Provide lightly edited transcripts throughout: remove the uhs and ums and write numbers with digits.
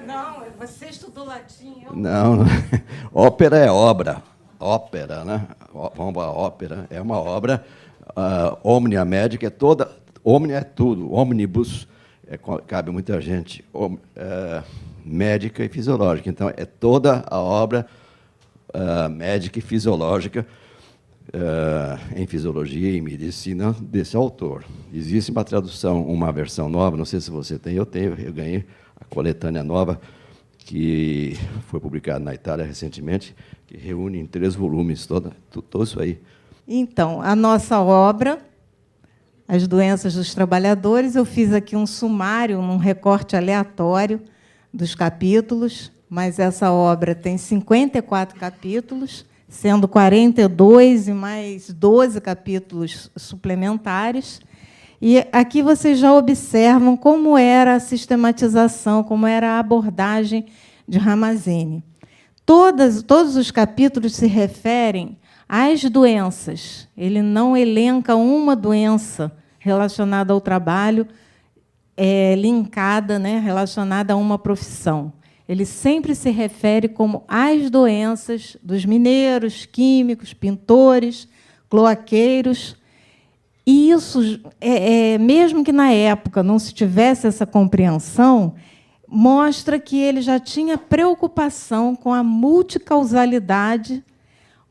Não, você estudou latim. Não, ópera é obra. Ópera, né? Vamos para a ópera. É uma obra. Omnia médica é toda. Omnia é tudo. Omnibus cabe muita gente. Médica e fisiológica. Então, é toda a obra médica e fisiológica em fisiologia e medicina desse autor. Existe uma tradução, uma versão nova, não sei se você tem, eu tenho, eu ganhei a coletânea nova, que foi publicada na Itália recentemente, que reúne em 3 volumes tudo isso aí. Então, a nossa obra, As Doenças dos Trabalhadores, eu fiz aqui um sumário, um recorte aleatório dos capítulos, mas essa obra tem 54 capítulos, sendo 42 e mais 12 capítulos suplementares. E aqui vocês já observam como era a sistematização, como era a abordagem de Ramazzini. Todos os capítulos se referem às doenças. Ele não elenca uma doença relacionada ao trabalho, linkada, né, relacionada a uma profissão. Ele sempre se refere como às doenças dos mineiros, químicos, pintores, cloaqueiros. E isso, mesmo que na época não se tivesse essa compreensão, mostra que ele já tinha preocupação com a multicausalidade,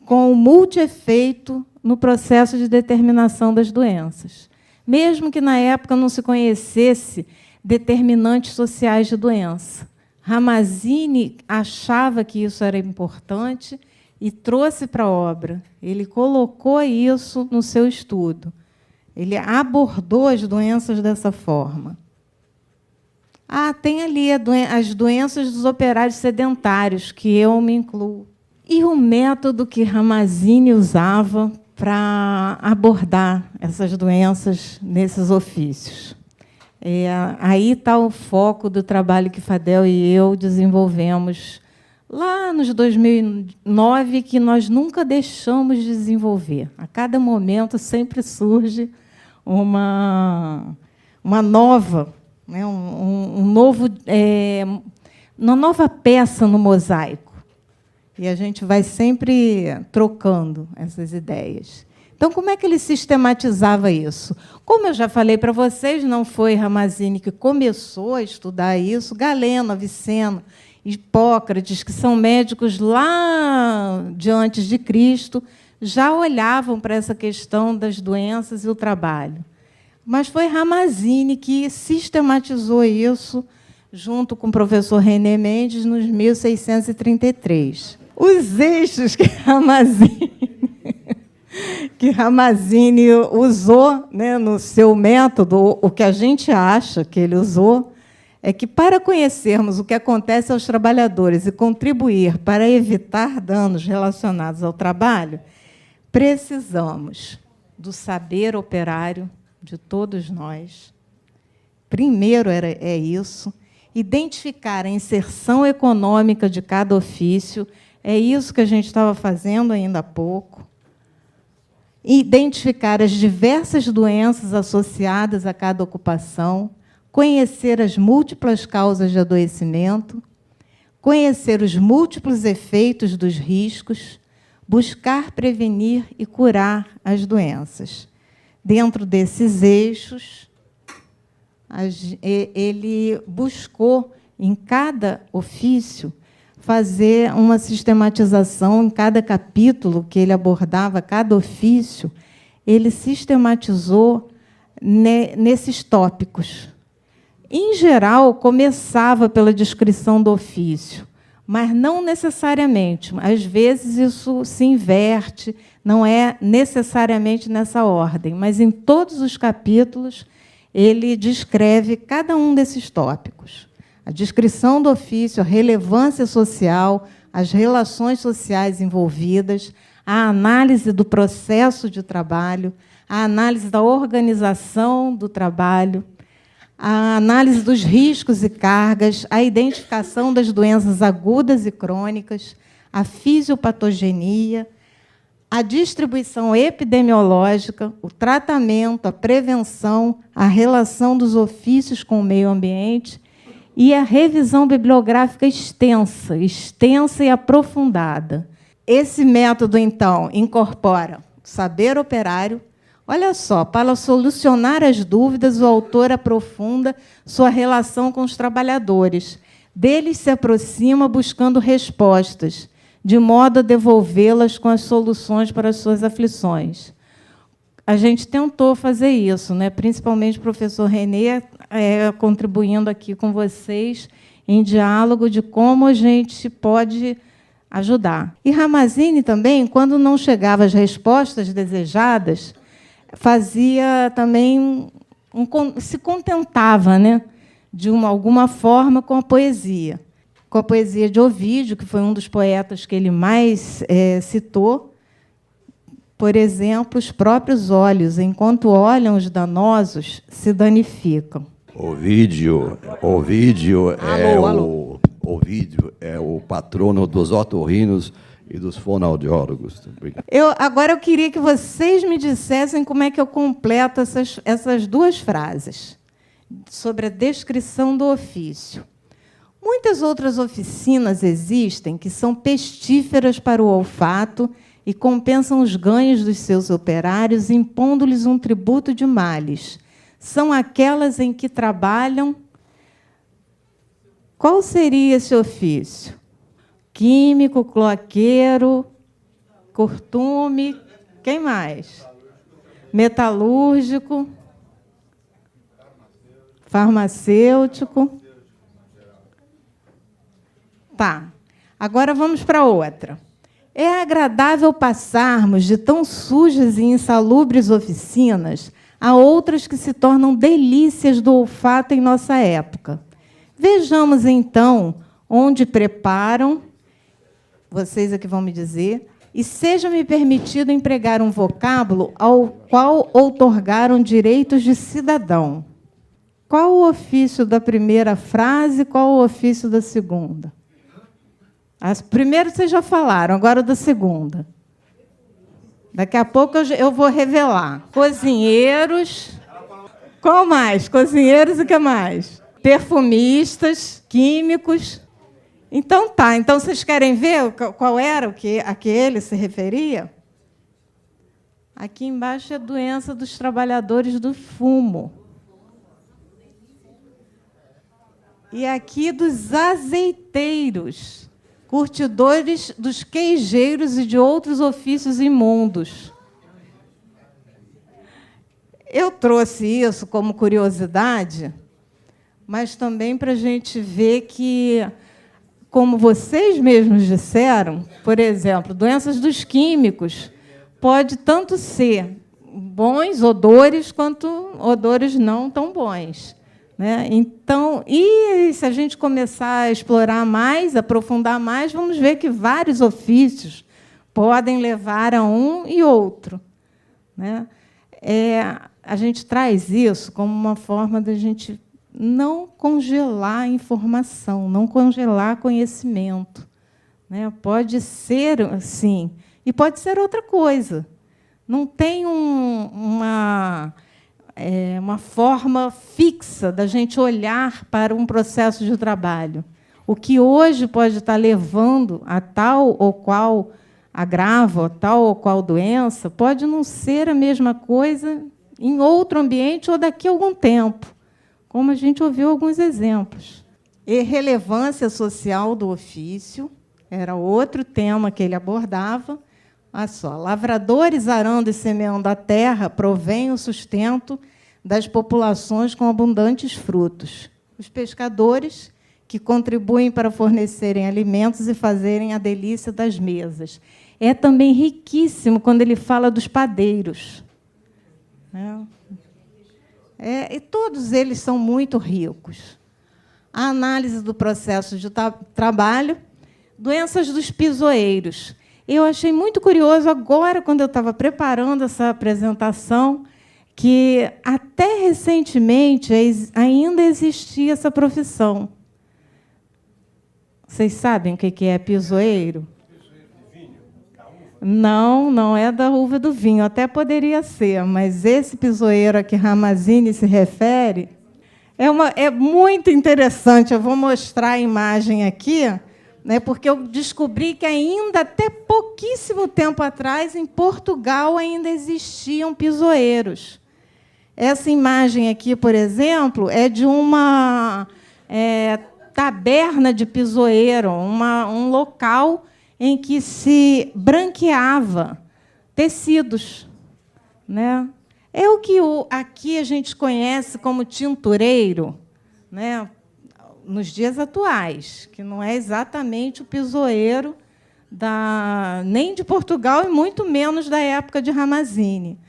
com o multiefeito no processo de determinação das doenças. Mesmo que na época não se conhecesse determinantes sociais de doença. Ramazzini achava que isso era importante e trouxe para a obra. Ele colocou isso no seu estudo. Ele abordou as doenças dessa forma. Tem ali as doenças dos operários sedentários, que eu me incluo. E o método que Ramazzini usava para abordar essas doenças nesses ofícios. Aí está o foco do trabalho que Fadel e eu desenvolvemos lá nos 2009, que nós nunca deixamos de desenvolver. A cada momento sempre surge uma nova, né, uma nova peça no mosaico. E a gente vai sempre trocando essas ideias. Então, como é que ele sistematizava isso? Como eu já falei para vocês, não foi Ramazzini que começou a estudar isso. Galeno, Avicena, Hipócrates, que são médicos lá de antes de Cristo, já olhavam para essa questão das doenças e o trabalho. Mas foi Ramazzini que sistematizou isso junto com o professor René Mendes nos 1633. Os eixos que Ramazzini usou, né, no seu método, o que a gente acha que ele usou, é que, para conhecermos o que acontece aos trabalhadores e contribuir para evitar danos relacionados ao trabalho, precisamos do saber operário de todos nós. Primeiro é isso, identificar a inserção econômica de cada ofício, é isso que a gente estava fazendo ainda há pouco. Identificar as diversas doenças associadas a cada ocupação, conhecer as múltiplas causas de adoecimento, conhecer os múltiplos efeitos dos riscos, buscar prevenir e curar as doenças. Dentro desses eixos, ele buscou, em cada ofício, fazer uma sistematização. Em cada capítulo que ele abordava, cada ofício, ele sistematizou nesses tópicos. Em geral, começava pela descrição do ofício, mas não necessariamente. Às vezes, isso se inverte, não é necessariamente nessa ordem, mas, em todos os capítulos, ele descreve cada um desses tópicos. A descrição do ofício, a relevância social, as relações sociais envolvidas, a análise do processo de trabalho, a análise da organização do trabalho, a análise dos riscos e cargas, a identificação das doenças agudas e crônicas, a fisiopatogenia, a distribuição epidemiológica, o tratamento, a prevenção, a relação dos ofícios com o meio ambiente e a revisão bibliográfica extensa e aprofundada. Esse método, então, incorpora saber operário. Olha só, para solucionar as dúvidas, o autor aprofunda sua relação com os trabalhadores. Deles se aproxima buscando respostas, de modo a devolvê-las com as soluções para as suas aflições. A gente tentou fazer isso, né? Principalmente o professor René contribuindo aqui com vocês em diálogo de como a gente pode ajudar. E Ramazzini também, quando não chegava às respostas desejadas, fazia também se contentava, né, de alguma forma com a poesia de Ovídio, que foi um dos poetas que ele mais citou. Por exemplo, os próprios olhos, enquanto olham os danosos, se danificam. Ovídio é o patrono dos otorrinos e dos fonoaudiólogos. Agora eu queria que vocês me dissessem como é que eu completo essas duas frases sobre a descrição do ofício. Muitas outras oficinas existem que são pestíferas para o olfato e compensam os ganhos dos seus operários, impondo-lhes um tributo de males. São aquelas em que trabalham. Qual seria esse ofício? Químico, cloaqueiro, curtume, quem mais? Metalúrgico, farmacêutico. Tá. Agora vamos para outra. É agradável passarmos de tão sujas e insalubres oficinas a outras que se tornam delícias do olfato em nossa época. Vejamos, então, onde preparam, vocês é que vão me dizer, e seja-me permitido empregar um vocábulo ao qual outorgaram direitos de cidadão. Qual o ofício da primeira frase, qual o ofício da segunda? Primeiro vocês já falaram, agora o da segunda. Daqui a pouco eu vou revelar. Cozinheiros. Qual mais? Cozinheiros e o que mais? Perfumistas, químicos. Então tá. Então vocês querem ver qual era a que ele se referia? Aqui embaixo é a doença dos trabalhadores do fumo. E aqui dos azeiteiros. Curtidores dos queijeiros e de outros ofícios imundos. Eu trouxe isso como curiosidade, mas também para a gente ver que, como vocês mesmos disseram, por exemplo, doenças dos químicos pode tanto ser bons odores quanto odores não tão bons. Né? Então, e se a gente começar a explorar mais, aprofundar mais, vamos ver que vários ofícios podem levar a um e outro. Né? A gente traz isso como uma forma de a gente não congelar a informação, não congelar conhecimento. Né? Pode ser assim, e pode ser outra coisa. Não tem uma forma fixa da gente olhar para um processo de trabalho. O que hoje pode estar levando a tal ou qual agravo, a tal ou qual doença, pode não ser a mesma coisa em outro ambiente ou daqui a algum tempo, como a gente ouviu alguns exemplos. E relevância social do ofício era outro tema que ele abordava. Olha só, lavradores arando e semeando a terra provém o sustento das populações com abundantes frutos. Os pescadores, que contribuem para fornecerem alimentos e fazerem a delícia das mesas. É também riquíssimo quando ele fala dos padeiros. E todos eles são muito ricos. A análise do processo de trabalho, doenças dos pisoeiros. Eu achei muito curioso agora, quando eu estava preparando essa apresentação, que até recentemente ainda existia essa profissão. Vocês sabem o que é pisoeiro? Não, não é da uva do vinho, até poderia ser, mas esse pisoeiro a que Ramazzini se refere É muito interessante. Eu vou mostrar a imagem aqui, né, porque eu descobri que ainda até pouquíssimo tempo atrás, em Portugal, ainda existiam pisoeiros. Essa imagem aqui, por exemplo, é de uma taberna de pisoeiro, um local em que se branqueava tecidos, né? É o que aqui a gente conhece como tintureiro, né? Nos dias atuais, que não é exatamente o pisoeiro nem de Portugal e muito menos da época de Ramazzini.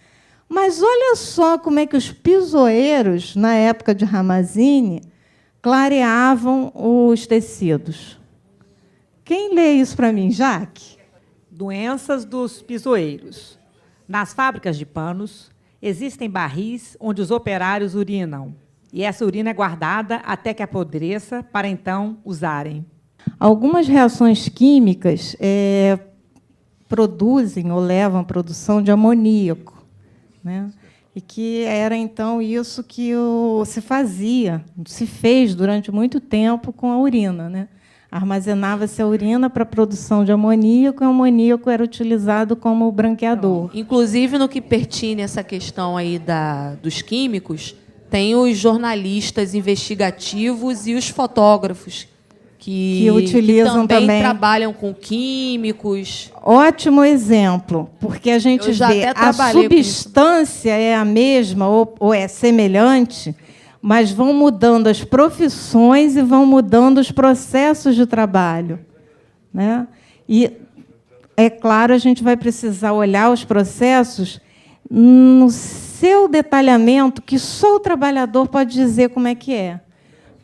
Mas olha só como é que os pisoeiros, na época de Ramazzini, clareavam os tecidos. Quem lê isso para mim, Jaque? Doenças dos pisoeiros. Nas fábricas de panos, existem barris onde os operários urinam. E essa urina é guardada até que apodreça, para então usarem. Algumas reações químicas produzem ou levam à produção de amoníaco, né? E que era, então, isso que se fez durante muito tempo com a urina, né? Armazenava-se a urina para a produção de amoníaco, e o amoníaco era utilizado como branqueador. Inclusive, no que pertine essa questão aí dos químicos, tem os jornalistas investigativos e os fotógrafos que utilizam também também trabalham com químicos. Ótimo exemplo, porque a gente vê a substância é a mesma ou é semelhante, mas vão mudando as profissões e vão mudando os processos de trabalho, né? E, é claro, a gente vai precisar olhar os processos no seu detalhamento, que só o trabalhador pode dizer como é que é,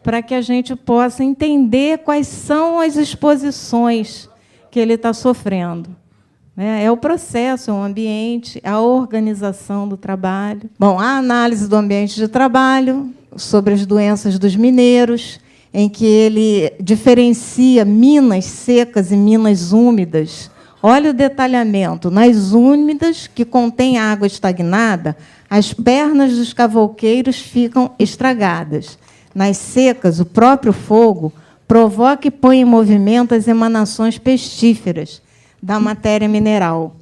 para que a gente possa entender quais são as exposições que ele está sofrendo. É o processo, é o ambiente, a organização do trabalho. Bom, a análise do ambiente de trabalho, sobre as doenças dos mineiros, em que ele diferencia minas secas e minas úmidas. Olha o detalhamento. Nas úmidas, que contêm água estagnada, as pernas dos cavouqueiros ficam estragadas. Nas secas, o próprio fogo provoca e põe em movimento as emanações pestíferas da matéria mineral.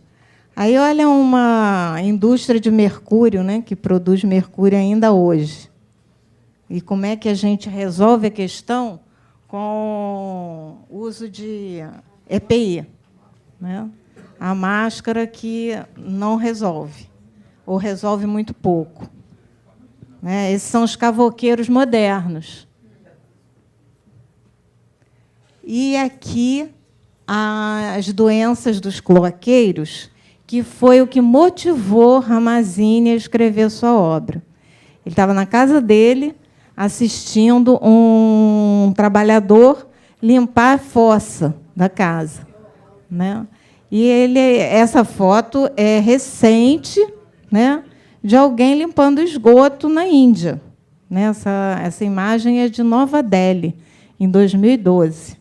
Aí, olha uma indústria de mercúrio, né, que produz mercúrio ainda hoje. E como é que a gente resolve a questão com o uso de EPI, né? A máscara que não resolve, ou resolve muito pouco. Né? Esses são os cavouqueiros modernos. E aqui as doenças dos cloaqueiros, que foi o que motivou Ramazzini a escrever sua obra. Ele estava na casa dele, assistindo um trabalhador limpar a fossa da casa, né? E essa foto é recente, né, de alguém limpando esgoto na Índia. Né? Essa imagem é de Nova Delhi, em 2012.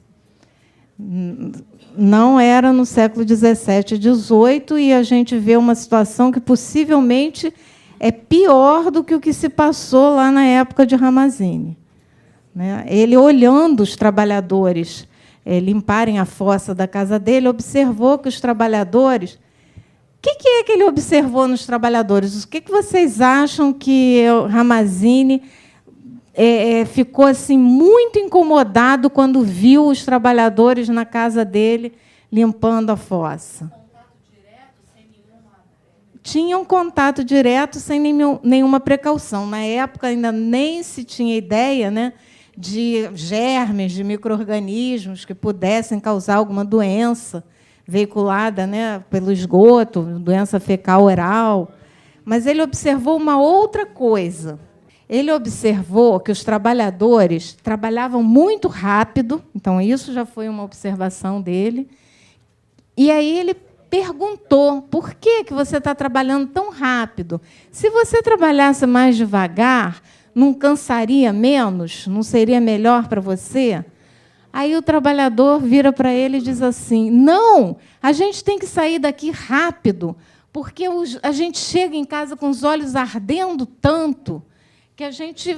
Não era no século XVII e XVIII, e a gente vê uma situação que possivelmente é pior do que o que se passou lá na época de Ramazzini. Né? Ele, olhando os trabalhadores limparem a fossa da casa dele, observou que os trabalhadores... O que é que ele observou nos trabalhadores? O que vocês acham que Ramazzini ficou assim, muito incomodado quando viu os trabalhadores na casa dele limpando a fossa? Tinham contato direto sem nenhuma precaução. Na época, ainda nem se tinha ideia, né, de germes, de micro-organismos que pudessem causar alguma doença veiculada, né, pelo esgoto, doença fecal oral. Mas ele observou uma outra coisa. Ele observou que os trabalhadores trabalhavam muito rápido, então isso já foi uma observação dele. E aí ele perguntou: por que você está trabalhando tão rápido? Se você trabalhasse mais devagar, não cansaria menos? Não seria melhor para você? Aí o trabalhador vira para ele e diz assim: não, a gente tem que sair daqui rápido, porque a gente chega em casa com os olhos ardendo tanto que a gente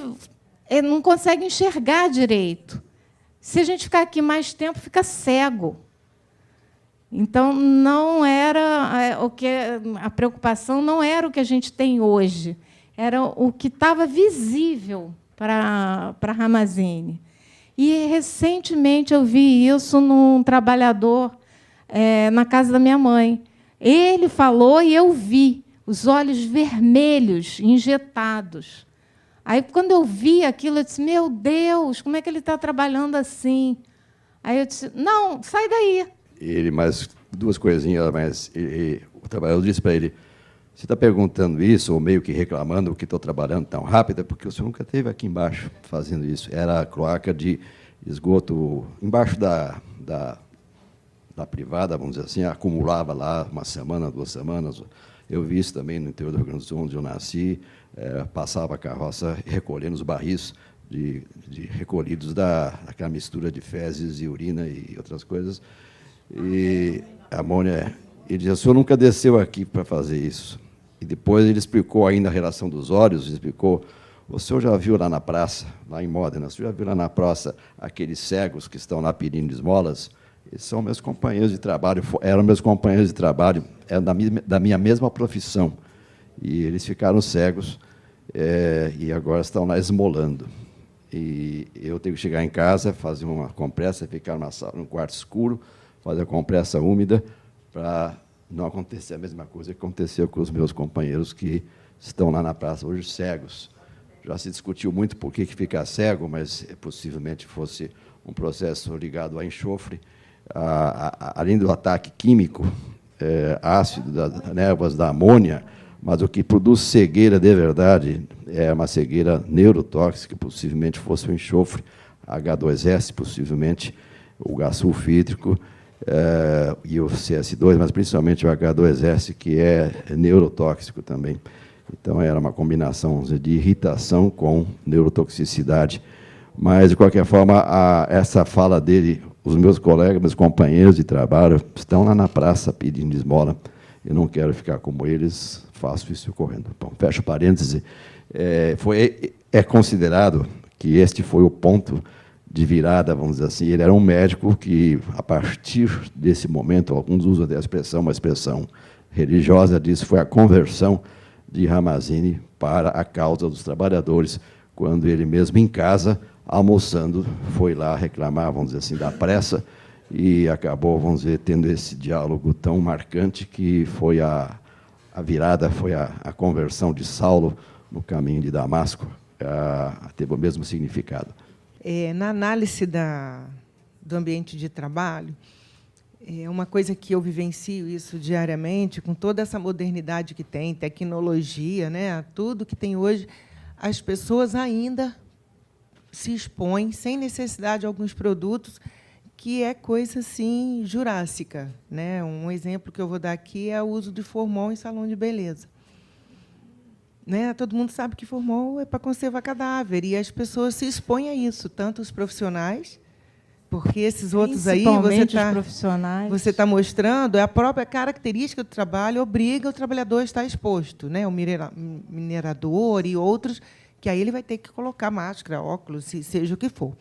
não consegue enxergar direito. Se a gente ficar aqui mais tempo, fica cego. Então, não era a preocupação não era o que a gente tem hoje, era o que estava visível para Ramazzini. E, recentemente, eu vi isso num trabalhador na casa da minha mãe. Ele falou e eu vi os olhos vermelhos, injetados. Aí, quando eu vi aquilo, eu disse, meu Deus, como é que ele está trabalhando assim? Aí eu disse, não, sai daí. Ele, mais duas coisinhas, mas o trabalhador disse para ele, você está perguntando isso, ou meio que reclamando que estou trabalhando tão rápido, é porque o senhor nunca esteve aqui embaixo fazendo isso. Era a cloaca de esgoto embaixo da privada, vamos dizer assim, acumulava lá uma semana, 2 semanas. Eu vi isso também no interior do Rio Grande do Sul, onde eu nasci, passava a carroça recolhendo os barris recolhidos daquela mistura de fezes e urina e outras coisas. E amônia. Ele dizia, o senhor nunca desceu aqui para fazer isso. E depois ele explicou ainda a relação dos olhos, explicou, o senhor já viu lá na praça, lá em Módena, o senhor já viu lá na praça aqueles cegos que estão lá pedindo esmolas? Eles são meus companheiros de trabalho, eram meus companheiros de trabalho, eram da minha mesma profissão. E eles ficaram cegos e agora estão lá esmolando. E eu tenho que chegar em casa, fazer uma compressa, ficar num quarto escuro, fazer a compressa úmida, para não acontecer a mesma coisa que aconteceu com os meus companheiros que estão lá na praça hoje cegos. Já se discutiu muito por que ficar cego, mas possivelmente fosse um processo ligado a enxofre. Além do ataque químico, ácido das névoas da amônia, mas o que produz cegueira de verdade é uma cegueira neurotóxica, possivelmente fosse o enxofre, H2S, possivelmente o gás sulfídrico, e o CS2, mas principalmente o H2S, que é neurotóxico também. Então, era uma combinação de irritação com neurotoxicidade. Mas, de qualquer forma, essa fala dele, os meus colegas, meus companheiros de trabalho, estão lá na praça pedindo esmola. Eu não quero ficar como eles, faço isso correndo. Bom, fecho parêntese. É considerado que este foi o ponto de virada, vamos dizer assim. Ele era um médico que, a partir desse momento, alguns usam a expressão, uma expressão religiosa disso, foi a conversão de Ramazzini para a causa dos trabalhadores, quando ele mesmo em casa, almoçando, foi lá reclamar, vamos dizer assim, da pressa, e acabou, vamos dizer, tendo esse diálogo tão marcante que foi a virada, foi a conversão de Saulo no caminho de Damasco, teve o mesmo significado. Na análise do ambiente de trabalho, uma coisa que eu vivencio isso diariamente, com toda essa modernidade que tem, tecnologia, né, tudo que tem hoje, as pessoas ainda se expõem, sem necessidade, a alguns produtos, que é coisa assim, jurássica. Né? Um exemplo que eu vou dar aqui é o uso de formol em salão de beleza. Né? Todo mundo sabe que formol é para conservar cadáver, e as pessoas se expõem a isso, tanto os profissionais, porque esses outros aí você está mostrando, a própria característica do trabalho obriga o trabalhador a estar exposto, né? O minerador e outros, que aí ele vai ter que colocar máscara, óculos, seja o que for.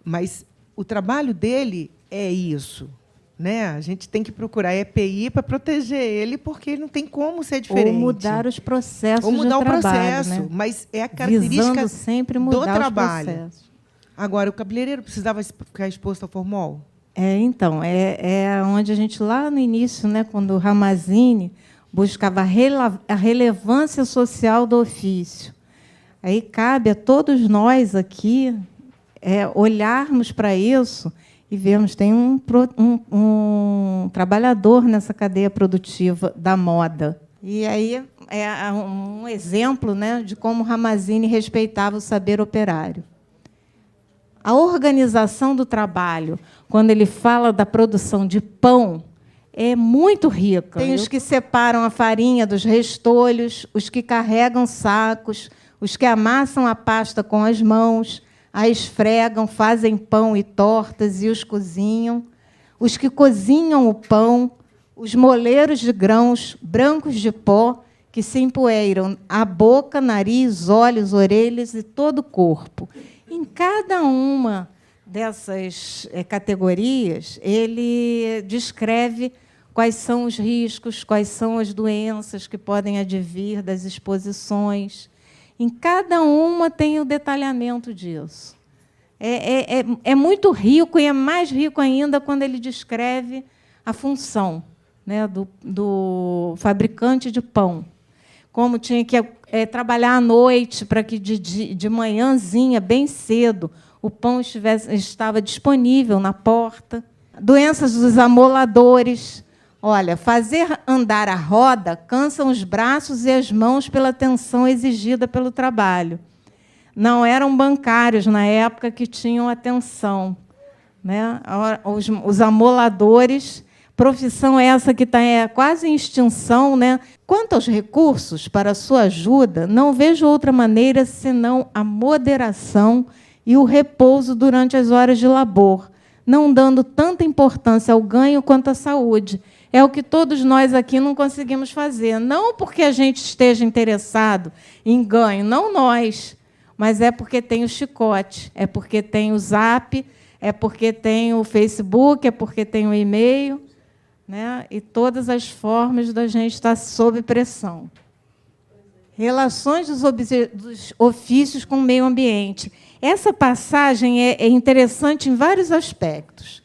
Mas o trabalho dele é isso. Né? A gente tem que procurar EPI para proteger ele, porque ele não tem como ser diferente. Ou mudar os processos Ou mudar de o trabalho, processo, né? mas é a característica visando sempre mudar do trabalho. Os processos. Agora, o cabeleireiro precisava ficar exposto ao formol? Então, é onde a gente, lá no início, né, quando o Ramazzini buscava a relevância social do ofício. Aí cabe a todos nós aqui olharmos para isso e vemos tem um trabalhador nessa cadeia produtiva da moda. E aí é um exemplo, né, de como Ramazzini respeitava o saber operário. A organização do trabalho, quando ele fala da produção de pão, é muito rica. Tem os que separam a farinha dos restolhos, os que carregam sacos, os que amassam a pasta com as mãos, a esfregam, fazem pão e tortas e os cozinham, os que cozinham o pão, os moleiros de grãos brancos de pó que se empoeiram a boca, nariz, olhos, orelhas e todo o corpo. Em cada uma dessas categorias, ele descreve quais são os riscos, quais são as doenças que podem advir das exposições. Em cada uma tem o detalhamento disso. É muito rico, e é mais rico ainda quando ele descreve a função, né, do fabricante de pão. Como tinha que trabalhar à noite para que de manhãzinha, bem cedo, o pão estava disponível na porta. Doenças dos amoladores. Olha, fazer andar a roda cansa os braços e as mãos pela tensão exigida pelo trabalho. Não eram bancários, na época, que tinham atenção, né? Os amoladores, profissão essa que está quase em extinção, né? Quanto aos recursos para sua ajuda, não vejo outra maneira senão a moderação e o repouso durante as horas de labor, não dando tanta importância ao ganho quanto à saúde. É o que todos nós aqui não conseguimos fazer. Não porque a gente esteja interessado em ganho, não nós, mas é porque tem o chicote, é porque tem o Zap, é porque tem o Facebook, é porque tem o e-mail, né? E todas as formas da gente estar sob pressão. Relações dos ofícios com o meio ambiente. Essa passagem é interessante em vários aspectos.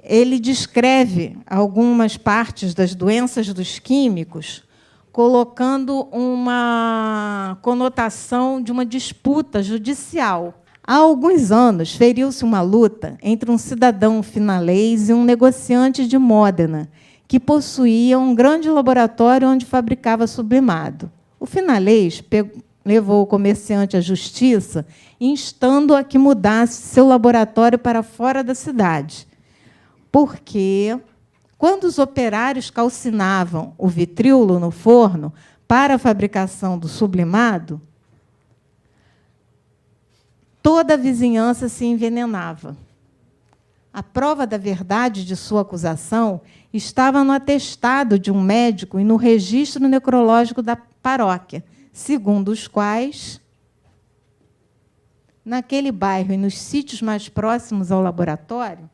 Ele descreve algumas partes das doenças dos químicos, colocando uma conotação de uma disputa judicial. Há alguns anos, feriu-se uma luta entre um cidadão finalês e um negociante de Módena, que possuía um grande laboratório onde fabricava sublimado. O finalês levou o comerciante à justiça, instando-o a que mudasse seu laboratório para fora da cidade, porque, quando os operários calcinavam o vitríolo no forno para a fabricação do sublimado, toda a vizinhança se envenenava. A prova da verdade de sua acusação estava no atestado de um médico e no registro necrológico da paróquia, segundo os quais, naquele bairro e nos sítios mais próximos ao laboratório,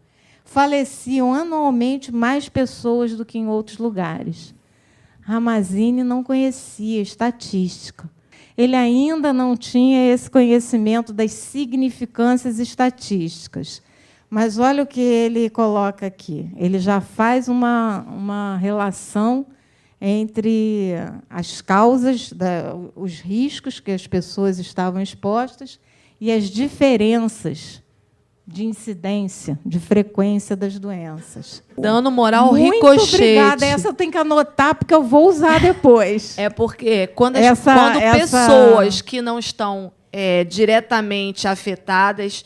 faleciam anualmente mais pessoas do que em outros lugares. Ramazzini não conhecia estatística. Ele ainda não tinha esse conhecimento das significâncias estatísticas. Mas olha o que ele coloca aqui. Ele já faz uma relação entre as causas, os riscos que as pessoas estavam expostas e as diferenças de incidência, de frequência das doenças. Dano moral Muito ricochete. Obrigada. Essa eu tenho que anotar, porque eu vou usar depois. É porque quando pessoas que não estão diretamente afetadas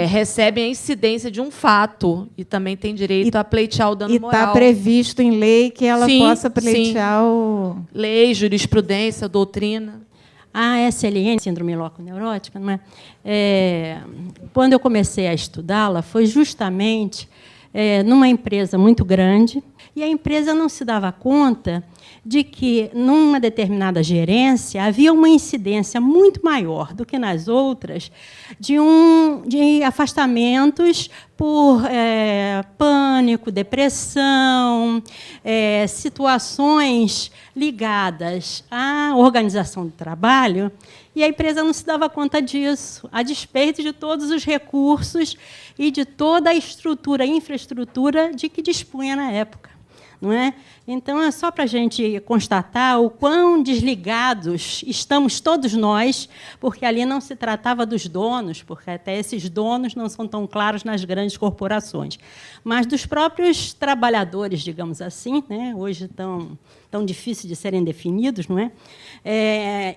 recebem a incidência de um fato e também tem direito a pleitear o dano moral. E está previsto em lei que ela possa pleitear o... Lei, jurisprudência, doutrina. A SLN, síndrome loconeurótica, não é? Quando eu comecei a estudá-la, foi justamente numa empresa muito grande, e a empresa não se dava conta de que, numa determinada gerência, havia uma incidência muito maior do que nas outras de afastamentos por pânico, depressão, situações ligadas à organização do trabalho, e a empresa não se dava conta disso, a despeito de todos os recursos e de toda a infraestrutura de que dispunha na época. Não é? Então, é só para a gente constatar o quão desligados estamos todos nós, porque ali não se tratava dos donos, porque até esses donos não são tão claros nas grandes corporações, mas dos próprios trabalhadores, digamos assim, né? Hoje tão difícil de serem definidos, não é?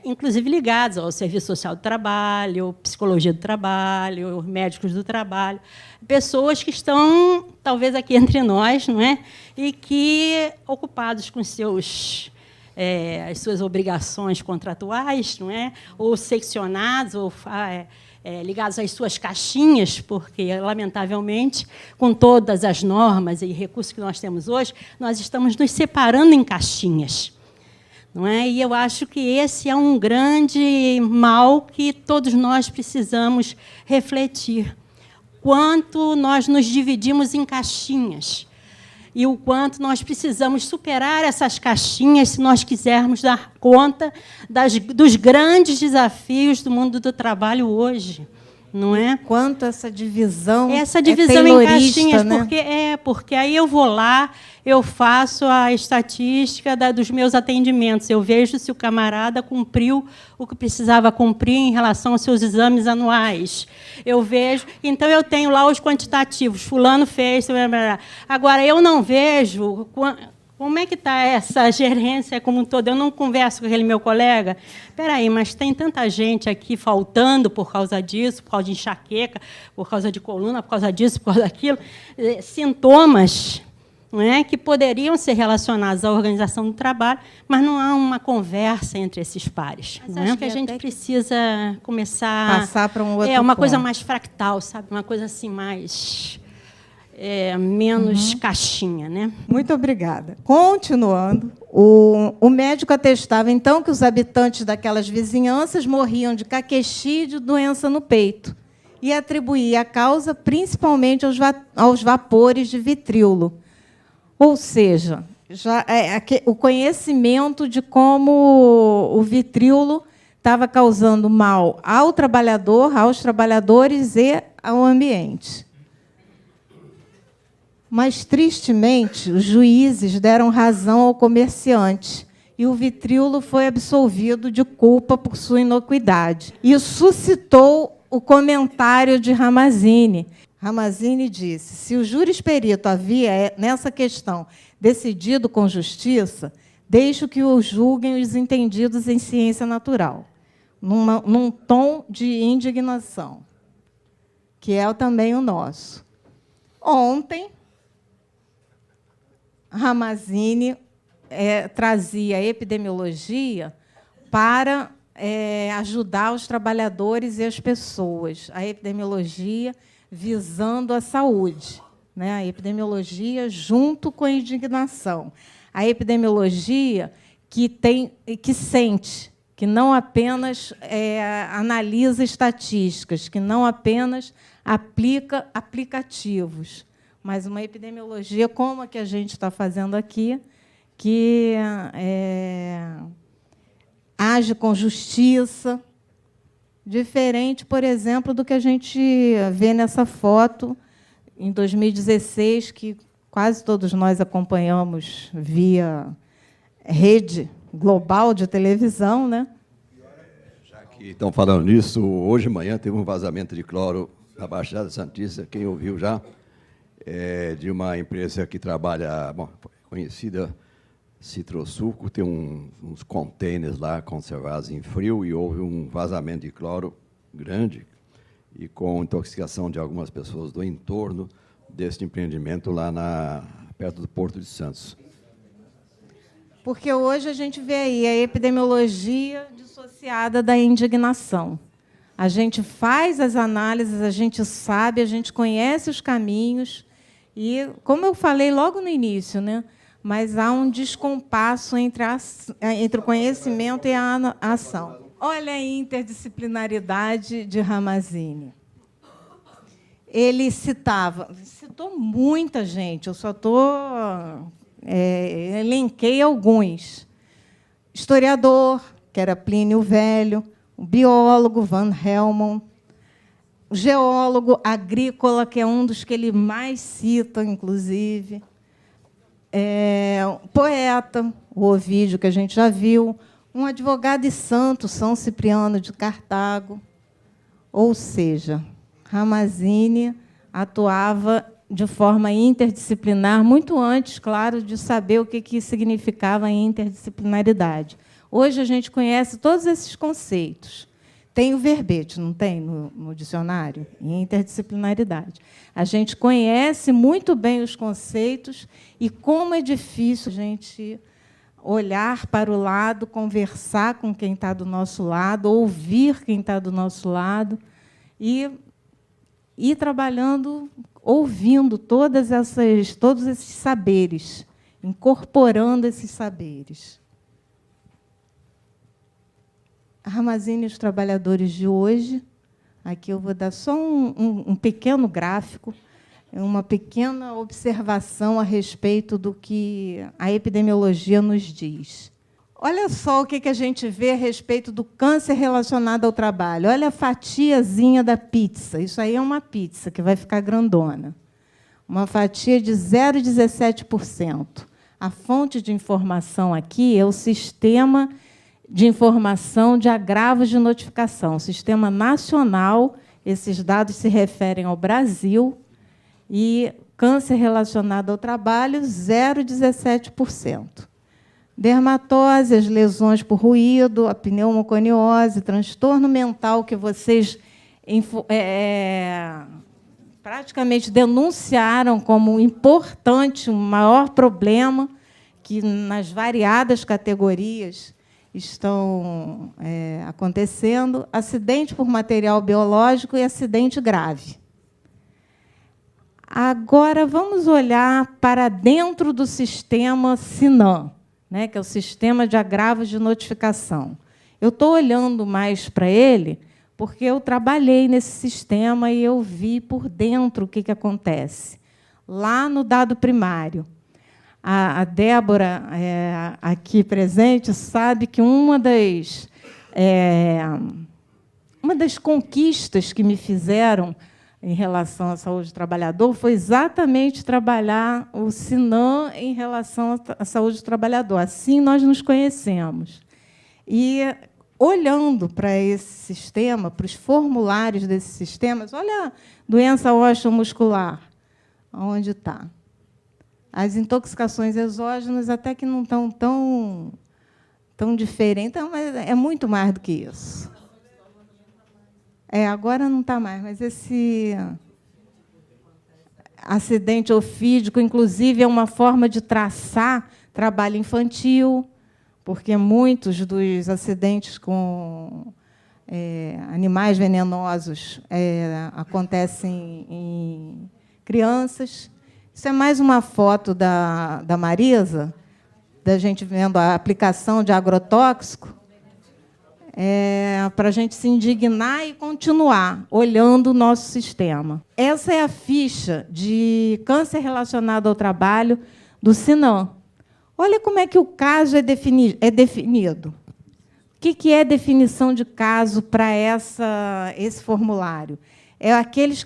Inclusive ligados ao Serviço Social do Trabalho, Psicologia do Trabalho, médicos do trabalho, pessoas que estão, talvez, aqui entre nós, não é? E que, ocupados com as suas obrigações contratuais, não é? Ou seccionados, ou ligados às suas caixinhas, porque, lamentavelmente, com todas as normas e recursos que nós temos hoje, nós estamos nos separando em caixinhas. não é? E eu acho que esse é um grande mal que todos nós precisamos refletir. Quanto nós nos dividimos em caixinhas e o quanto nós precisamos superar essas caixinhas se nós quisermos dar conta dos grandes desafios do mundo do trabalho hoje. Não é? Quanto essa divisão em caixinhas, né? Porque aí eu vou lá, eu faço a estatística dos meus atendimentos, eu vejo se o camarada cumpriu o que precisava cumprir em relação aos seus exames anuais. Eu vejo, então eu tenho lá os quantitativos, fulano fez, agora eu não vejo como é que está essa gerência como um todo? Eu não converso com aquele meu colega. Espera aí, mas tem tanta gente aqui faltando por causa disso, por causa de enxaqueca, por causa de coluna, por causa disso, por causa daquilo. Sintomas, não é, que poderiam ser relacionados à organização do trabalho, mas não há uma conversa entre esses pares. Mas acho que a gente precisa começar... Passar para um outro uma ponto. coisa mais fractal, sabe? Uma coisa assim mais... menos caixinha, né? Muito obrigada. Continuando, o médico atestava, então, que os habitantes daquelas vizinhanças morriam de caquexi e de doença no peito, e atribuía a causa principalmente aos vapores de vitríolo. Ou seja, o conhecimento de como o vitríolo estava causando mal ao trabalhador, aos trabalhadores e ao ambiente. Mas, tristemente, os juízes deram razão ao comerciante e o vitríolo foi absolvido de culpa por sua inocuidade. E suscitou o comentário de Ramazzini. Ramazzini disse: se o jurisperito havia, nessa questão, decidido com justiça, deixo que o julguem os entendidos em ciência natural, num tom de indignação, que é também o nosso. Ontem, Ramazzini trazia a epidemiologia para ajudar os trabalhadores e as pessoas. A epidemiologia visando a saúde, né? A epidemiologia junto com a indignação. A epidemiologia que sente, que não apenas analisa estatísticas, que não apenas aplica aplicativos, mas uma epidemiologia como a que a gente está fazendo aqui, que age com justiça, diferente, por exemplo, do que a gente vê nessa foto, em 2016, que quase todos nós acompanhamos via rede global de televisão, né? Já que estão falando nisso, hoje de manhã teve um vazamento de cloro na Baixada Santista, quem ouviu já, de uma empresa que trabalha, conhecida, Citrosuco, tem uns contêineres lá conservados em frio e houve um vazamento de cloro grande e com intoxicação de algumas pessoas do entorno desse empreendimento lá perto do Porto de Santos. Porque hoje a gente vê aí a epidemiologia dissociada da indignação. A gente faz as análises, a gente sabe, a gente conhece os caminhos e, como eu falei logo no início, né? Mas há um descompasso entre o conhecimento e a ação. Olha a interdisciplinaridade de Ramazzini. Ele citou muita gente, eu só elenquei alguns. Historiador, que era Plínio o Velho, o biólogo Van Helmont, o geólogo agrícola, que é um dos que ele mais cita, inclusive, um poeta, o Ovídio, que a gente já viu, um advogado e santo, São Cipriano de Cartago. Ou seja, Ramazzini atuava de forma interdisciplinar, muito antes, claro, de saber o que significava a interdisciplinaridade. Hoje a gente conhece todos esses conceitos. Tem o verbete, não tem, no dicionário? Interdisciplinaridade. A gente conhece muito bem os conceitos e como é difícil a gente olhar para o lado, conversar com quem está do nosso lado, ouvir quem está do nosso lado e ir trabalhando, ouvindo todos esses saberes, incorporando esses saberes. Armazine os trabalhadores de hoje. Aqui eu vou dar só um pequeno gráfico, uma pequena observação a respeito do que a epidemiologia nos diz. Olha só o que a gente vê a respeito do câncer relacionado ao trabalho. Olha a fatiazinha da pizza. Isso aí é uma pizza que vai ficar grandona. Uma fatia de 0,17%. A fonte de informação aqui é o Sistema de Informação de Agravos de Notificação, o Sistema Nacional. Esses dados se referem ao Brasil. E câncer relacionado ao trabalho, 0,17%. Dermatose, as lesões por ruído, a pneumoconiose, transtorno mental que vocês praticamente denunciaram como importante, um maior problema, que nas variadas categorias estão acontecendo, acidente por material biológico e acidente grave. Agora, vamos olhar para dentro do sistema SINAM, né, que é o Sistema de Agravos de Notificação. Eu estou olhando mais para ele porque eu trabalhei nesse sistema e eu vi por dentro o que acontece. Lá no dado primário, a Débora, aqui presente, sabe que uma das conquistas que me fizeram em relação à saúde do trabalhador foi exatamente trabalhar o SINAM em relação à saúde do trabalhador. Assim nós nos conhecemos. E, olhando para esse sistema, para os formulários desses sistemas, olha a doença osteomuscular, onde está. As intoxicações exógenas até que não estão tão diferentes, mas é muito mais do que isso. Agora não está mais, mas esse acidente ofídico, inclusive, é uma forma de traçar trabalho infantil, porque muitos dos acidentes com animais venenosos acontecem em crianças. Isso é mais uma foto da Marisa, da gente vendo a aplicação de agrotóxico, para a gente se indignar e continuar olhando o nosso sistema. Essa é a ficha de câncer relacionado ao trabalho do SINAM. Olha como é que o caso é definido. O que é definição de caso para esse formulário? São aqueles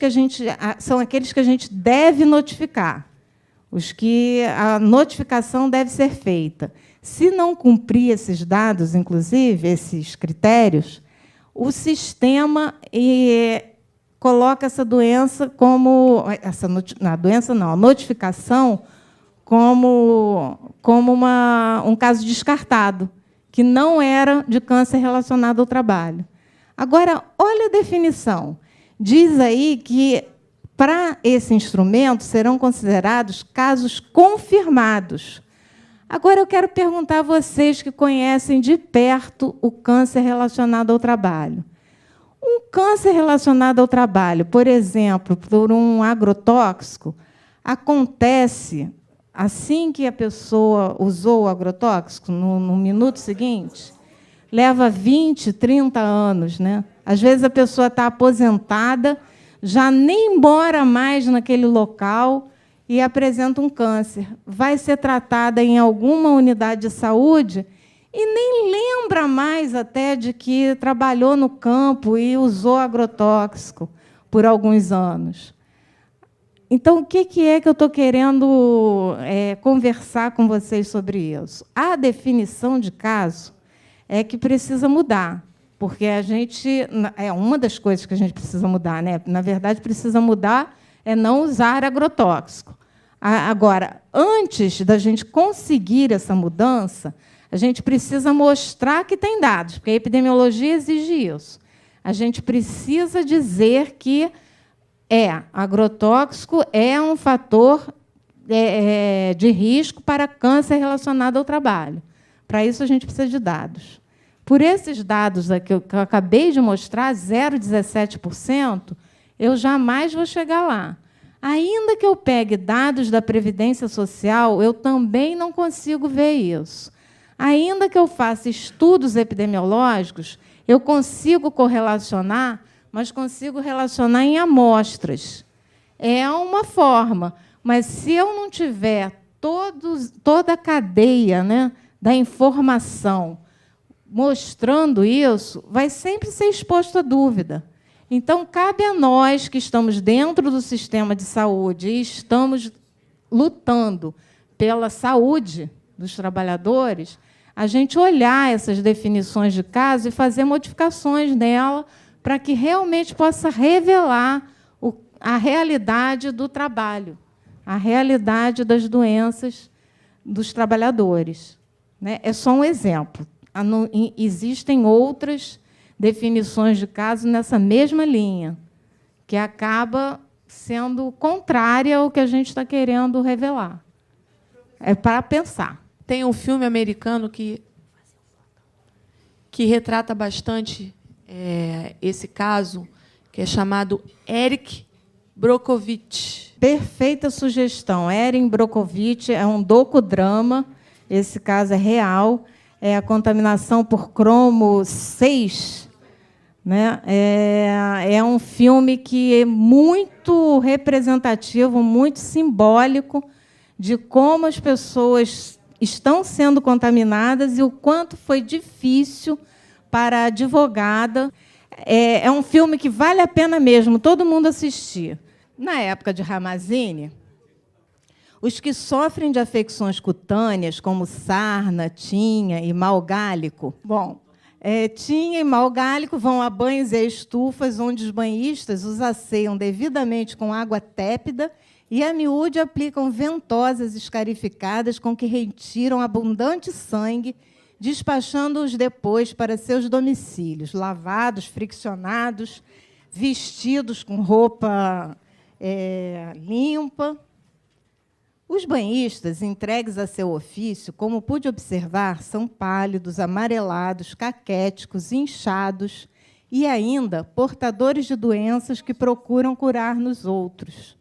que a gente deve notificar, os que a notificação deve ser feita. Se não cumprir esses dados, inclusive, esses critérios, o sistema coloca essa doença como... a notificação como um caso descartado, que não era de câncer relacionado ao trabalho. Agora, olha a definição. Diz aí que, para esse instrumento, serão considerados casos confirmados. Agora, eu quero perguntar a vocês que conhecem de perto o câncer relacionado ao trabalho. Um câncer relacionado ao trabalho, por exemplo, por um agrotóxico, acontece assim que a pessoa usou o agrotóxico, no minuto seguinte? Leva 20, 30 anos, né? Às vezes, a pessoa está aposentada, já nem mora mais naquele local, e apresenta um câncer. Vai ser tratada em alguma unidade de saúde e nem lembra mais até de que trabalhou no campo e usou agrotóxico por alguns anos. Então, o que é que eu estou querendo conversar com vocês sobre isso? A definição de caso é que precisa mudar, porque a gente... uma das coisas que a gente precisa mudar, né? Na verdade, precisa mudar não usar agrotóxico. Agora, antes da gente conseguir essa mudança, a gente precisa mostrar que tem dados, porque a epidemiologia exige isso. A gente precisa dizer que agrotóxico é um fator de risco para câncer relacionado ao trabalho. Para isso, a gente precisa de dados. Por esses dados aqui que eu acabei de mostrar, 0,17%, eu jamais vou chegar lá. Ainda que eu pegue dados da Previdência Social, eu também não consigo ver isso. Ainda que eu faça estudos epidemiológicos, eu consigo correlacionar, mas consigo relacionar em amostras. É uma forma, mas se eu não tiver toda a cadeia, né, da informação mostrando isso, vai sempre ser exposto à dúvida. Então, cabe a nós que estamos dentro do sistema de saúde e estamos lutando pela saúde dos trabalhadores, a gente olhar essas definições de caso e fazer modificações nela para que realmente possa revelar a realidade do trabalho, a realidade das doenças dos trabalhadores. Né? É só um exemplo. Existem outras definições de caso nessa mesma linha, que acaba sendo contrária ao que a gente está querendo revelar. É para pensar. Tem um filme americano que retrata bastante esse caso, que é chamado Erin Brockovich. Perfeita sugestão. Erin Brockovich é um docudrama, esse caso é real, é a contaminação por cromo 6. Né? É um filme que é muito representativo, muito simbólico de como as pessoas estão sendo contaminadas e o quanto foi difícil para a advogada. É um filme que vale a pena mesmo todo mundo assistir. Na época de Rhamazine, os que sofrem de afecções cutâneas, como sarna, tinha e mal gálico, tinha e mal gálico vão a banhos e estufas, onde os banhistas os asseiam devidamente com água tépida e, a miúde, aplicam ventosas escarificadas com que retiram abundante sangue, despachando-os depois para seus domicílios, lavados, friccionados, vestidos com roupa limpa. Os banhistas, entregues a seu ofício, como pude observar, são pálidos, amarelados, caquéticos, inchados e ainda portadores de doenças que procuram curar nos outros.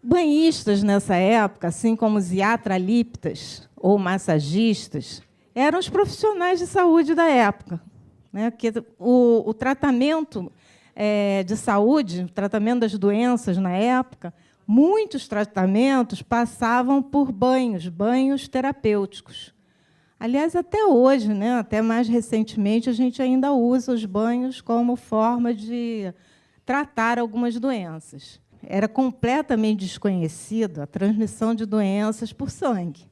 Banhistas, nessa época, assim como os iatraliptas ou massagistas, eram os profissionais de saúde da época. Né? Porque o tratamento de saúde, o tratamento das doenças na época, muitos tratamentos passavam por banhos terapêuticos. Aliás, até hoje, né, até mais recentemente, a gente ainda usa os banhos como forma de tratar algumas doenças. Era completamente desconhecido a transmissão de doenças por sangue.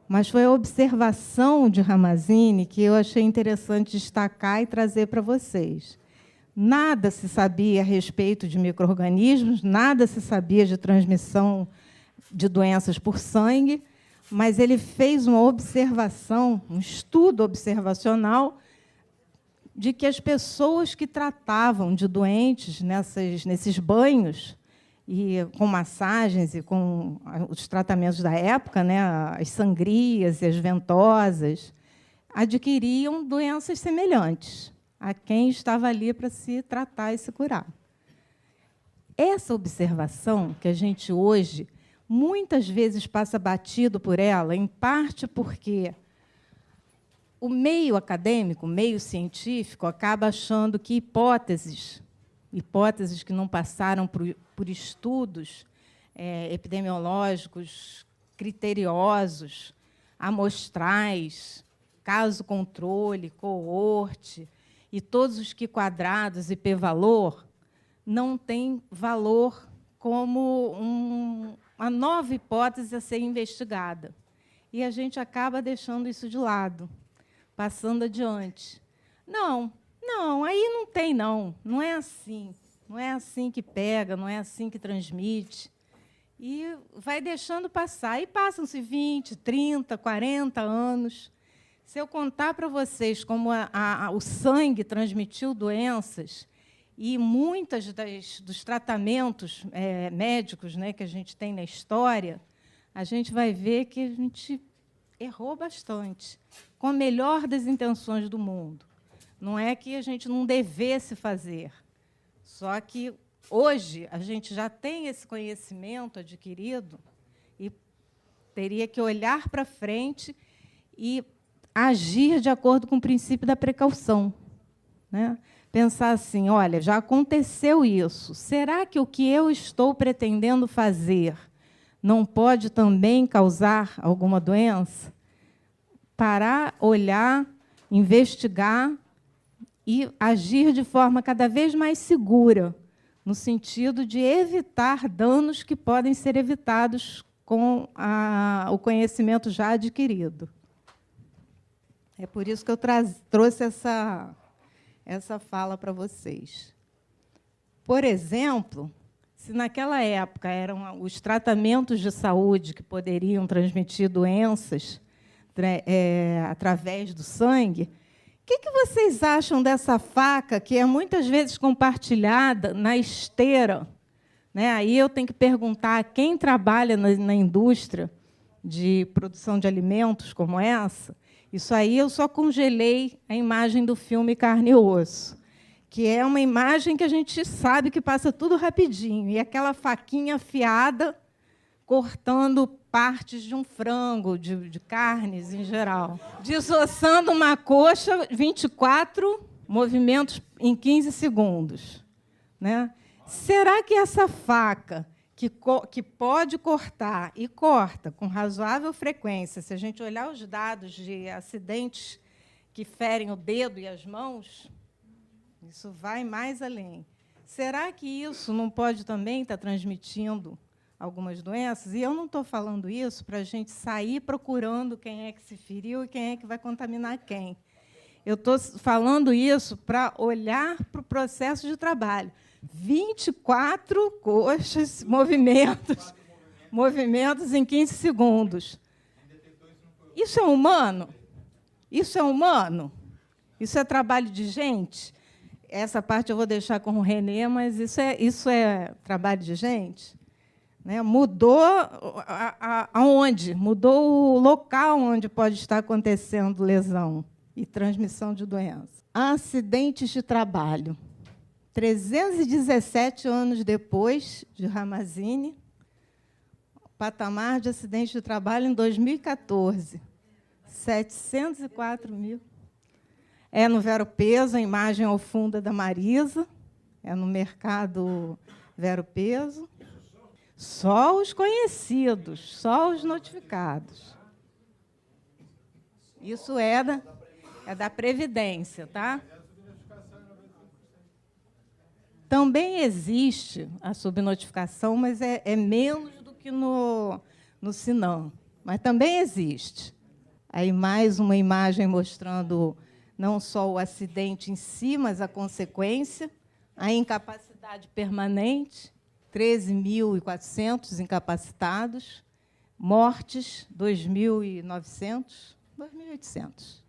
Mas foi a observação de Rhamazine que eu achei interessante destacar e trazer para vocês. Nada se sabia a respeito de micro-organismos, nada se sabia de transmissão de doenças por sangue, mas ele fez uma observação, um estudo observacional, de que as pessoas que tratavam de doentes nesses banhos, e com massagens e com os tratamentos da época, né, as sangrias e as ventosas, adquiriam doenças semelhantes a quem estava ali para se tratar e se curar. Essa observação, que a gente hoje muitas vezes passa batido por ela, em parte porque o meio acadêmico, o meio científico, acaba achando que hipóteses que não passaram por estudos epidemiológicos criteriosos, amostrais, caso-controle, coorte, e todos os Q-quadrados e P-valor, não têm valor como uma nova hipótese a ser investigada. E a gente acaba deixando isso de lado, passando adiante. Não, aí não tem, não é assim que pega, não é assim que transmite. E vai deixando passar. E passam-se 20, 30, 40 anos. Se eu contar para vocês como o sangue transmitiu doenças, e muitos dos tratamentos médicos, né, que a gente tem na história, a gente vai ver que a gente errou bastante, com a melhor das intenções do mundo. Não é que a gente não devesse fazer, só que hoje a gente já tem esse conhecimento adquirido e teria que olhar para frente e agir de acordo com o princípio da precaução, né? Pensar assim, olha, já aconteceu isso, será que o que eu estou pretendendo fazer não pode também causar alguma doença? Parar, olhar, investigar e agir de forma cada vez mais segura, no sentido de evitar danos que podem ser evitados com o conhecimento já adquirido. É por isso que eu trouxe essa fala para vocês. Por exemplo, se naquela época eram os tratamentos de saúde que poderiam transmitir doenças através do sangue, o que vocês acham dessa faca que é muitas vezes compartilhada na esteira? Né? Aí eu tenho que perguntar a quem trabalha na indústria de produção de alimentos como essa. Isso aí eu só congelei a imagem do filme Carne e Osso, que é uma imagem que a gente sabe que passa tudo rapidinho, e aquela faquinha afiada cortando partes de um frango, de carnes em geral. Desossando uma coxa, 24 movimentos em 15 segundos. Né? Será que essa faca, que pode cortar e corta com razoável frequência, se a gente olhar os dados de acidentes que ferem o dedo e as mãos, isso vai mais além. Será que isso não pode também estar transmitindo algumas doenças? E eu não estou falando isso para a gente sair procurando quem é que se feriu e quem é que vai contaminar quem. Eu estou falando isso para olhar para o processo de trabalho. 24 coxas, movimentos em 15 segundos. Isso é humano? Isso é humano? Isso é trabalho de gente? Essa parte eu vou deixar com o Renê, mas isso é trabalho de gente? Né? Mudou aonde? Mudou o local onde pode estar acontecendo lesão e transmissão de doença. Acidentes de trabalho. 317 anos depois de Ramazzini, patamar de acidente de trabalho em 2014. 704 mil. É no Vero Peso, a imagem ao fundo da Marisa. É no mercado Vero Peso. Só os conhecidos, só os notificados. Isso é da Previdência, tá? Também existe a subnotificação, mas é menos do que no Sinan. Mas também existe. Aí mais uma imagem mostrando não só o acidente em si, mas a consequência, a incapacidade permanente, 13.400 incapacitados, mortes, 2.900, 2.800,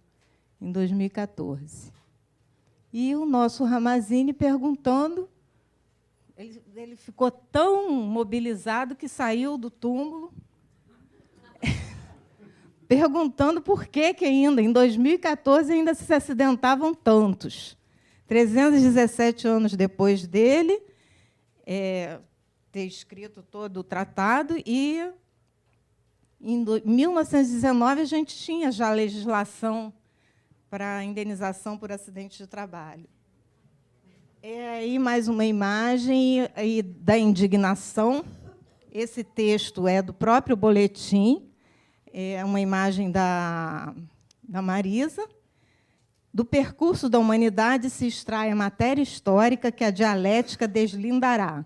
em 2014. E o nosso Ramazzini perguntando, ele ficou tão mobilizado que saiu do túmulo, perguntando por que ainda, em 2014, ainda se acidentavam tantos. 317 anos depois dele ter escrito todo o tratado, e em 1919 a gente tinha já legislação para indenização por acidente de trabalho. Aí mais uma imagem da indignação. Esse texto é do próprio boletim, é uma imagem da Marisa. Do percurso da humanidade se extrai a matéria histórica que a dialética deslindará.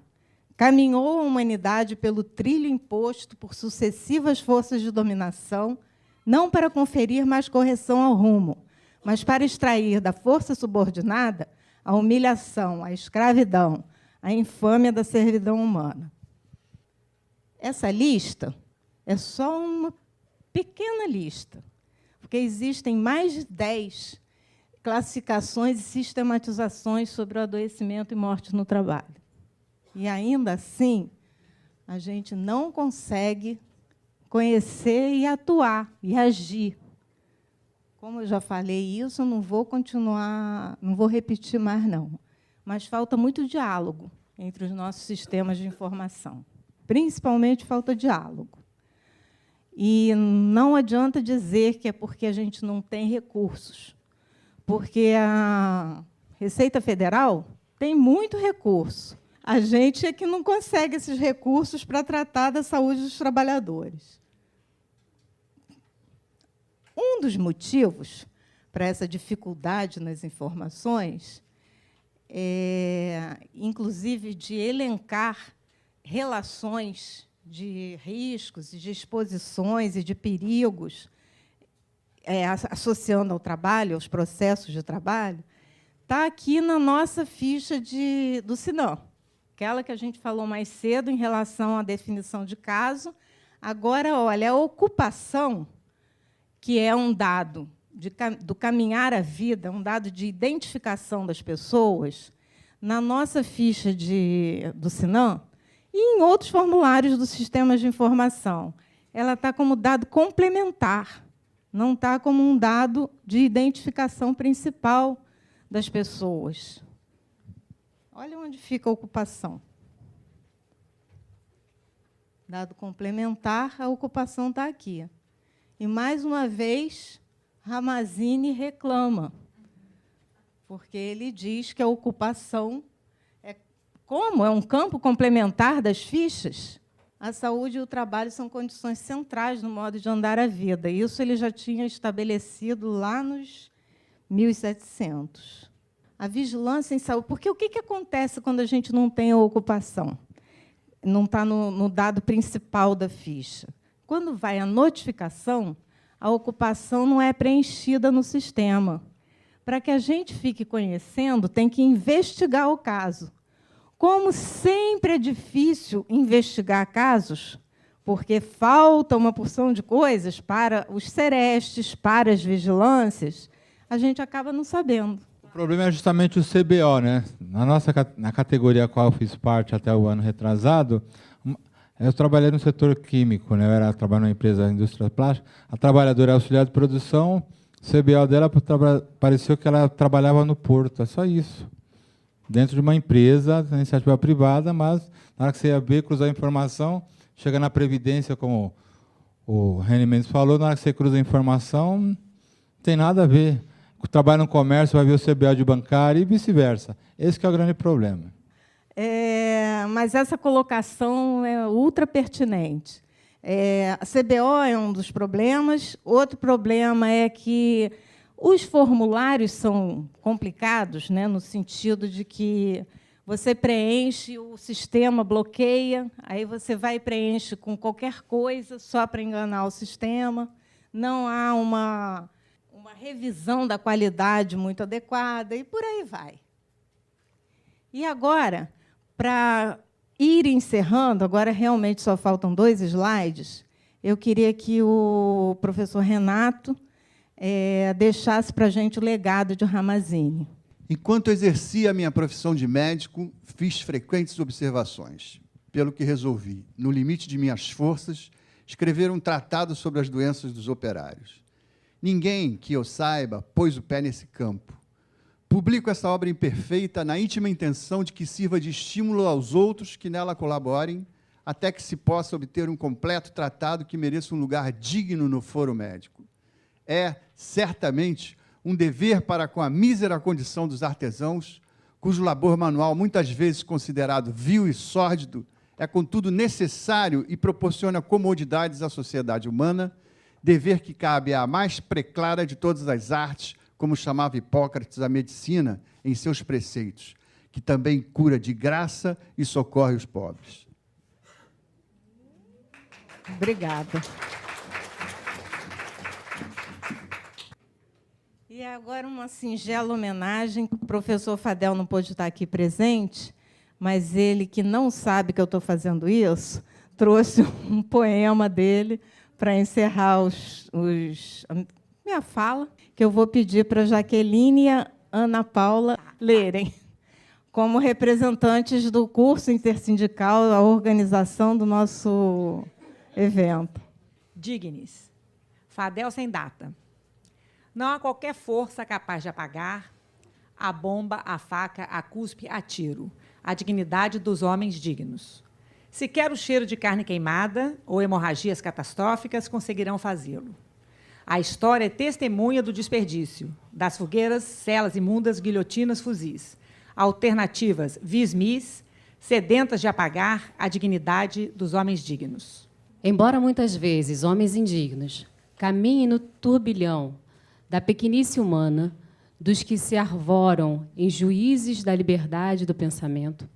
Caminhou a humanidade pelo trilho imposto por sucessivas forças de dominação, não para conferir mais correção ao rumo, mas para extrair da força subordinada a humilhação, a escravidão, a infâmia da servidão humana. Essa lista é só uma pequena lista, porque existem mais de 10 classificações e sistematizações sobre o adoecimento e morte no trabalho. E, ainda assim, a gente não consegue conhecer e atuar, e agir. Como eu já falei isso, não vou continuar, não vou repetir mais, não. Mas falta muito diálogo entre os nossos sistemas de informação. Principalmente falta diálogo. E não adianta dizer que é porque a gente não tem recursos, porque a Receita Federal tem muito recurso. A gente é que não consegue esses recursos para tratar da saúde dos trabalhadores. Um dos motivos para essa dificuldade nas informações inclusive, de elencar relações de riscos, de exposições e de perigos associando ao trabalho, aos processos de trabalho, está aqui na nossa ficha do SINAM, aquela que a gente falou mais cedo em relação à definição de caso. Agora, olha, a ocupação, que é um dado do caminhar à vida, um dado de identificação das pessoas, na nossa ficha do SINAM e em outros formulários dos sistemas de informação, ela está como dado complementar, não está como um dado de identificação principal das pessoas. Olha onde fica a ocupação. Dado complementar, a ocupação está aqui. E, mais uma vez, Ramazzini reclama, porque ele diz que a ocupação como é um campo complementar das fichas, a saúde e o trabalho são condições centrais no modo de andar a vida. Isso ele já tinha estabelecido lá nos 1700. A vigilância em saúde. Porque o que acontece quando a gente não tem a ocupação? Não está no dado principal da ficha. Quando vai a notificação, a ocupação não é preenchida no sistema. Para que a gente fique conhecendo, tem que investigar o caso. Como sempre é difícil investigar casos, porque falta uma porção de coisas para os serestes, para as vigilâncias, a gente acaba não sabendo. O problema é justamente o CBO, né? Na categoria a qual eu fiz parte até o ano retrasado, eu trabalhei no setor químico, né? Eu trabalhava numa empresa da indústria plástica, a trabalhadora é auxiliar de produção, o CBO dela pareceu que ela trabalhava no porto, é só isso. Dentro de uma empresa, iniciativa privada, mas na hora que você ia ver, cruzar a informação, chega na Previdência, como o Reni Mendes falou, na hora que você cruza a informação, não tem nada a ver. Trabalha no comércio, vai ver o CBO de bancário e vice-versa. Esse que é o grande problema. Mas essa colocação é ultra pertinente. A CBO é um dos problemas. Outro problema é que os formulários são complicados, né, no sentido de que você preenche, o sistema bloqueia, aí você vai e preenche com qualquer coisa, só para enganar o sistema. Não há uma revisão da qualidade muito adequada, e por aí vai. E agora, para ir encerrando, agora realmente só faltam 2 slides, eu queria que o professor Renato deixasse para a gente o legado de Ramazzini. Enquanto exercia a minha profissão de médico, fiz frequentes observações, pelo que resolvi, no limite de minhas forças, escrever um tratado sobre as doenças dos operários. Ninguém, que eu saiba, pôs o pé nesse campo. Publico essa obra imperfeita na íntima intenção de que sirva de estímulo aos outros que nela colaborem, até que se possa obter um completo tratado que mereça um lugar digno no foro médico. É, certamente, um dever para com a mísera condição dos artesãos, cujo labor manual, muitas vezes considerado vil e sórdido, é, contudo, necessário e proporciona comodidades à sociedade humana, dever que cabe à mais preclara de todas as artes, como chamava Hipócrates a medicina em seus preceitos, que também cura de graça e socorre os pobres. Obrigada. E agora uma singela homenagem. O professor Fadel não pôde estar aqui presente, mas ele, que não sabe que eu estou fazendo isso, trouxe um poema dele para encerrar a minha fala, que eu vou pedir para a Jaqueline e a Ana Paula lerem, como representantes do curso intersindical, a organização do nosso evento. Dignes. Fadel sem data. Não há qualquer força capaz de apagar a bomba, a faca, a cuspe, a tiro, a dignidade dos homens dignos. Sequer o cheiro de carne queimada ou hemorragias catastróficas conseguirão fazê-lo. A história é testemunha do desperdício, das fogueiras, celas imundas, guilhotinas, fuzis. Alternativas vis-mis, sedentas de apagar a dignidade dos homens dignos. Embora muitas vezes homens indignos caminhem no turbilhão da pequenice humana, dos que se arvoram em juízes da liberdade do pensamento,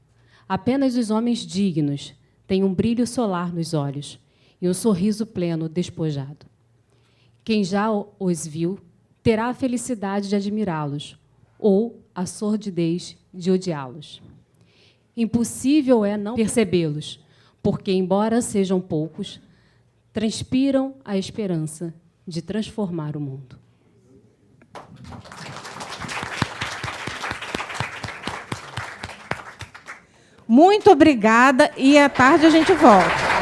apenas os homens dignos têm um brilho solar nos olhos e um sorriso pleno despojado. Quem já os viu terá a felicidade de admirá-los ou a sordidez de odiá-los. Impossível é não percebê-los, porque, embora sejam poucos, transpiram a esperança de transformar o mundo. Muito obrigada, e à tarde a gente volta.